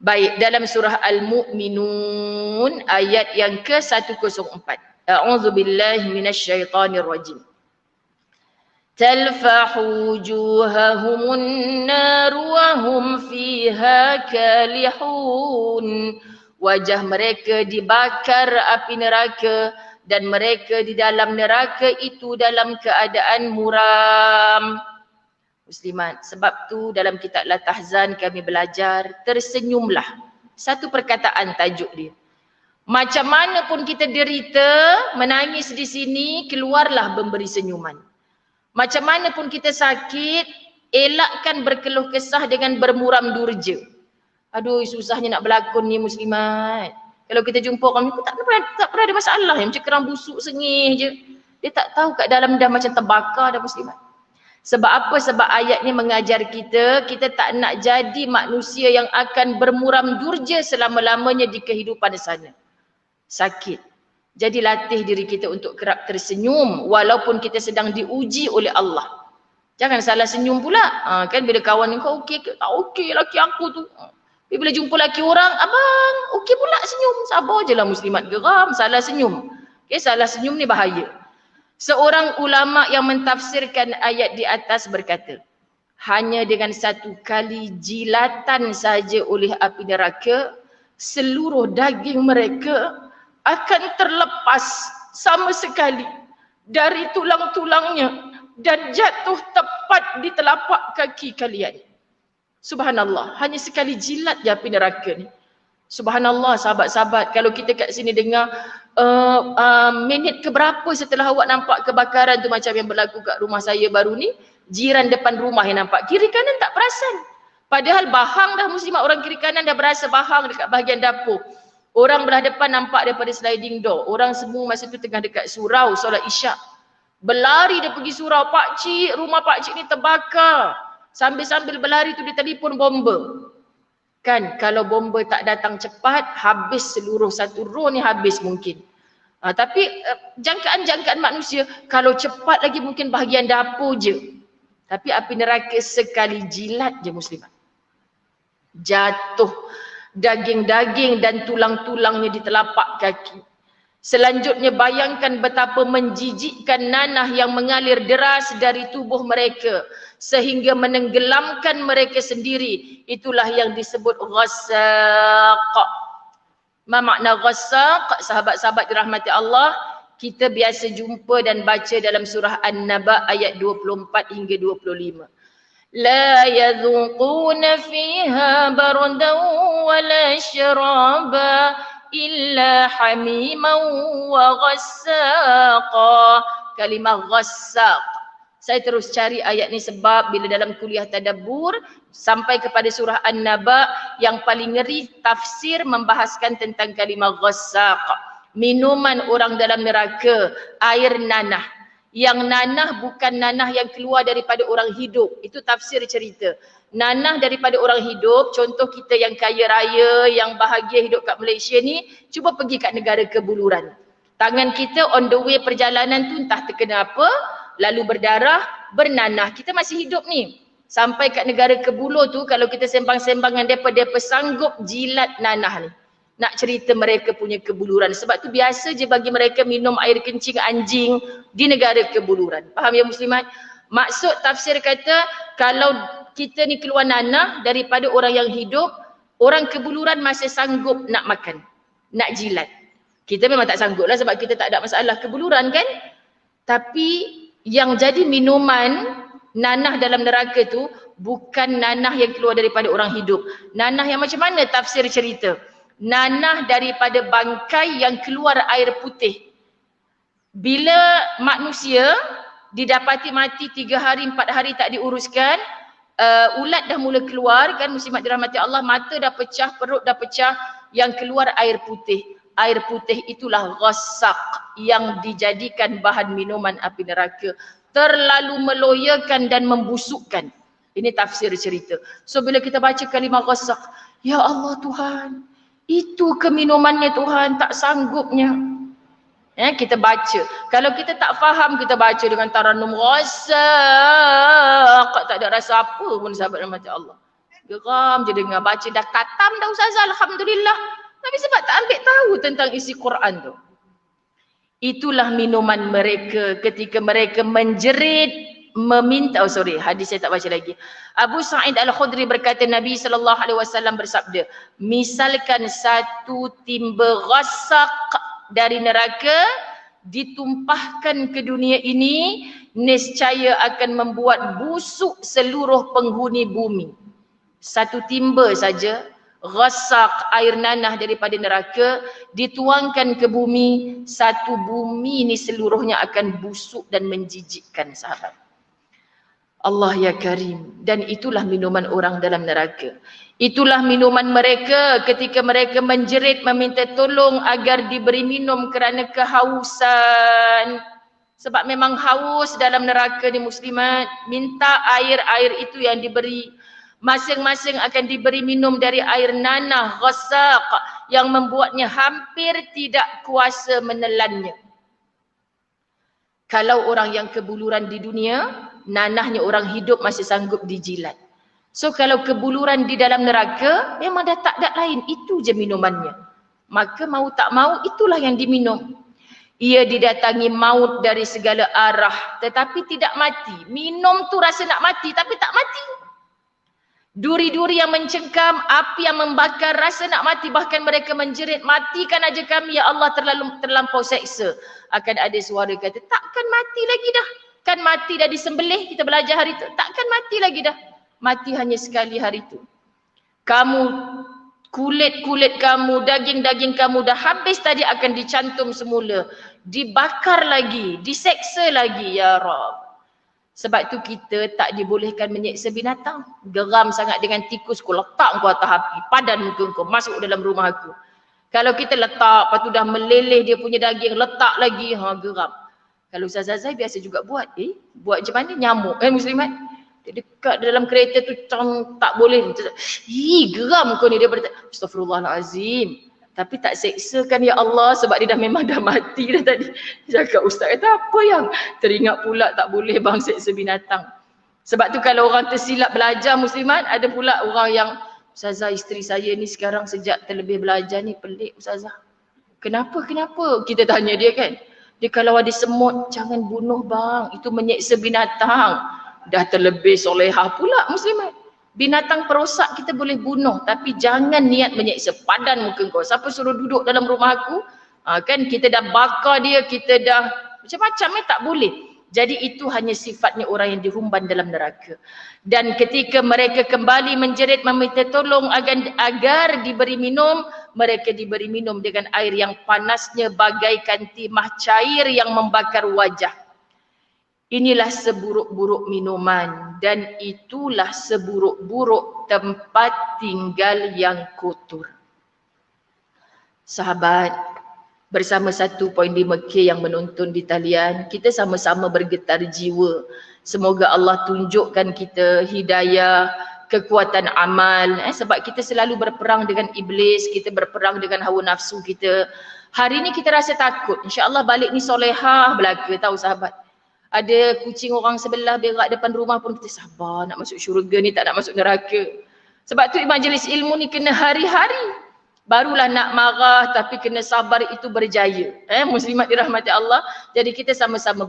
Baik, dalam surah Al-Mu'minun ayat yang ke-104. A'udzubillahi minasyaitonirrajim. Talfahu wujuhahumun nar wa hum fiha kalihun. Wajah mereka dibakar api neraka dan mereka di dalam neraka itu dalam keadaan muram. Muslimat, sebab tu dalam kitab Al-Tahzan kami belajar tersenyumlah. Satu perkataan tajuk dia. Macam mana pun kita derita, menangis di sini, keluarlah memberi senyuman. Macam mana pun kita sakit, elakkan berkeluh kesah dengan bermuram durja. Aduh, susahnya nak berlakon ni muslimat. Kalau kita jumpa orang ni, tak pernah ada masalah. Macam kerang busuk sengih je. Dia tak tahu kat dalam dah macam terbakar dah muslimat. Sebab apa? Sebab ayat ni mengajar kita, kita tak nak jadi manusia yang akan bermuram durja selama-lamanya di kehidupan sana. Sakit. Jadi latih diri kita untuk kerap tersenyum walaupun kita sedang diuji oleh Allah. Jangan salah senyum pula. Kan bila kawan kau okey ke? Tak okey laki aku tu. Bila jumpa laki orang, abang okey pula senyum. Sabar je lah muslimat, geram, salah senyum. Okay, salah senyum ni bahaya. Seorang ulama yang mentafsirkan ayat di atas berkata, hanya dengan satu kali jilatan saja oleh api neraka, seluruh daging mereka akan terlepas sama sekali dari tulang-tulangnya dan jatuh tepat di telapak kaki kalian. Subhanallah, hanya sekali jilat je api neraka ni. Subhanallah sahabat-sahabat, kalau kita kat sini dengar minit keberapa setelah awak nampak kebakaran tu macam yang berlaku kat rumah saya baru ni, jiran depan rumah yang nampak, kiri kanan tak perasan. Padahal bahang dah muslimat, orang kiri kanan dah berasa bahang dekat bahagian dapur. Orang belah depan nampak daripada sliding door. Orang semua masa tu tengah dekat surau solat isyak. Berlari dia pergi surau, pakcik, rumah pakcik ni terbakar. Sambil-sambil berlari tu dia telefon bomba. Kan kalau bomba tak datang cepat, habis seluruh satu row ni habis mungkin. Tapi jangkaan-jangkaan manusia, kalau cepat lagi mungkin bahagian dapur je. Tapi api neraka sekali jilat je muslimat, jatuh daging-daging dan tulang-tulangnya di telapak kaki. Selanjutnya bayangkan betapa menjijikkan nanah yang mengalir deras dari tubuh mereka sehingga menenggelamkan mereka sendiri. Itulah yang disebut ghassaq. Ma makna ghassaq? Sahabat-sahabat dirahmati Allah, kita biasa jumpa dan baca dalam surah An-Naba ayat 24 hingga 25. La yadhuquna fiha bardan wala syaraba illa hamiman wa ghassaqa. Kalimah ghassaq, saya terus cari ayat ni sebab bila dalam kuliah tadabbur sampai kepada surah An-Naba, yang paling ngeri tafsir membahaskan tentang kalimah ghassaq. Minuman orang dalam neraka, air nanah. Yang nanah bukan nanah yang keluar daripada orang hidup. Itu tafsir cerita. Nanah daripada orang hidup, contoh kita yang kaya raya, yang bahagia hidup kat Malaysia ni, cuba pergi kat negara kebuluran. Tangan kita on the way perjalanan tu entah terkena apa, lalu berdarah, bernanah. Kita masih hidup ni. Sampai kat negara kebulur tu, kalau kita sembang-sembang dengan mereka sanggup jilat nanah ni. Nak cerita mereka punya kebuluran. Sebab tu biasa je bagi mereka minum air kencing anjing di negara kebuluran. Faham ya muslimat? Maksud tafsir kata, kalau kita ni keluar nanah daripada orang yang hidup, orang kebuluran masih sanggup nak makan, nak jilat. Kita memang tak sanggup lah sebab kita tak ada masalah kebuluran kan. Tapi yang jadi minuman nanah dalam neraka tu bukan nanah yang keluar daripada orang hidup. Nanah yang macam mana tafsir cerita? Nanah daripada bangkai yang keluar air putih. Bila manusia didapati mati 3 hari 4 hari tak diuruskan, ulat dah mula keluar kan muslimat dirahmati Allah, mata dah pecah, perut dah pecah, yang keluar air putih. Air putih itulah ghassaq yang dijadikan bahan minuman api neraka. Terlalu meloyakan dan membusukkan. Ini tafsir cerita. So bila kita baca kalimah ghassaq, ya Allah Tuhan, itu keminumannya Tuhan, tak sanggupnya. Kita baca. Kalau kita tak faham, kita baca dengan taranum ghassaq, tak ada rasa apa pun sahabat rahmat Allah. Geram je dengar baca dah khatam dah ustazah, alhamdulillah. Tapi sebab tak ambil tahu tentang isi Quran tu. Itulah minuman mereka ketika mereka menjerit meminta, hadis saya tak baca lagi. Abu Sa'id Al-Khudri berkata Nabi SAW bersabda, misalkan satu timba ghasak dari neraka ditumpahkan ke dunia ini, nescaya akan membuat busuk seluruh penghuni bumi. Satu timba saja, ghasak, air nanah daripada neraka dituangkan ke bumi, satu bumi ini seluruhnya akan busuk dan menjijikkan, sahabat. Allah ya Karim. Dan itulah minuman orang dalam neraka. Itulah minuman mereka ketika mereka menjerit meminta tolong agar diberi minum kerana kehausan. Sebab memang haus dalam neraka ni muslimat. Minta air itu yang diberi. Masing-masing akan diberi minum dari air nanah ghasak yang membuatnya hampir tidak kuasa menelannya. Kalau orang yang kebuluran di dunia, nanahnya orang hidup masih sanggup dijilat. So kalau kebuluran di dalam neraka, memang dah tak ada lain. Itu je minumannya. Maka mau tak mau, itulah yang diminum. Ia didatangi maut dari segala arah, tetapi tidak mati. Minum tu rasa nak mati, tapi tak mati. Duri-duri yang mencengkam, api yang membakar, rasa nak mati. Bahkan mereka menjerit, matikan aja kami ya Allah, terlampau seksa. Akan ada suara kata, takkan mati lagi dah. Kan mati dah disembelih, kita belajar hari tu. Takkan mati lagi dah. Mati hanya sekali hari tu. Kamu, kulit-kulit kamu, daging-daging kamu dah habis tadi akan dicantum semula. Dibakar lagi, diseksa lagi, ya Rab. Sebab tu kita tak dibolehkan menyeksa binatang. Geram sangat dengan tikus, kau letak kau atas api, padan muka kau, masuk dalam rumah aku. Kalau kita letak, lepas tu dah meleleh dia punya daging, letak lagi, geram. Kalau Ustaz Azai biasa juga buat. Buat macam mana? Nyamuk. Muslimat. Dia dekat dalam kereta tu, tak boleh. Geram kau ni. Dia berkata, Astaghfirullahalazim. Tapi tak seksakan ya Allah sebab dia memang dah mati dah tadi. Dia cakap, Ustaz kata apa yang? Teringat pula tak boleh bang seksa binatang. Sebab tu kalau orang tersilap belajar muslimat, ada pula orang yang, Ustazah isteri saya ni sekarang sejak terlebih belajar ni pelik Ustazah. Kenapa? Kita tanya dia kan. Dia kalau ada semut, jangan bunuh bang. Itu menyeksa binatang. Dah terlebih solehah pula muslimat. Binatang perosak kita boleh bunuh. Tapi jangan niat menyeksa. Padan muka kau. Siapa suruh duduk dalam rumah aku? Kan kita dah bakar dia, kita dah macam-macam tak boleh. Jadi itu hanya sifatnya orang yang dihumban dalam neraka. Dan ketika mereka kembali menjerit meminta tolong agar diberi minum, mereka diberi minum dengan air yang panasnya bagaikan timah cair yang membakar wajah. Inilah seburuk-buruk minuman dan itulah seburuk-buruk tempat tinggal yang kotor. Sahabat, bersama 1.5K yang menonton di talian, kita sama-sama bergetar jiwa. Semoga Allah tunjukkan kita hidayah, kekuatan amal. Sebab kita selalu berperang dengan iblis, kita berperang dengan hawa nafsu kita. Hari ni kita rasa takut. InsyaAllah balik ni solehah belaka, tahu sahabat. Ada kucing orang sebelah berak depan rumah pun kita sabar nak masuk syurga ni, tak nak masuk neraka. Sebab tu majlis ilmu ni kena hari-hari. Barulah nak marah tapi kena sabar itu berjaya. Muslimat dirahmati Allah. Jadi kita sama-sama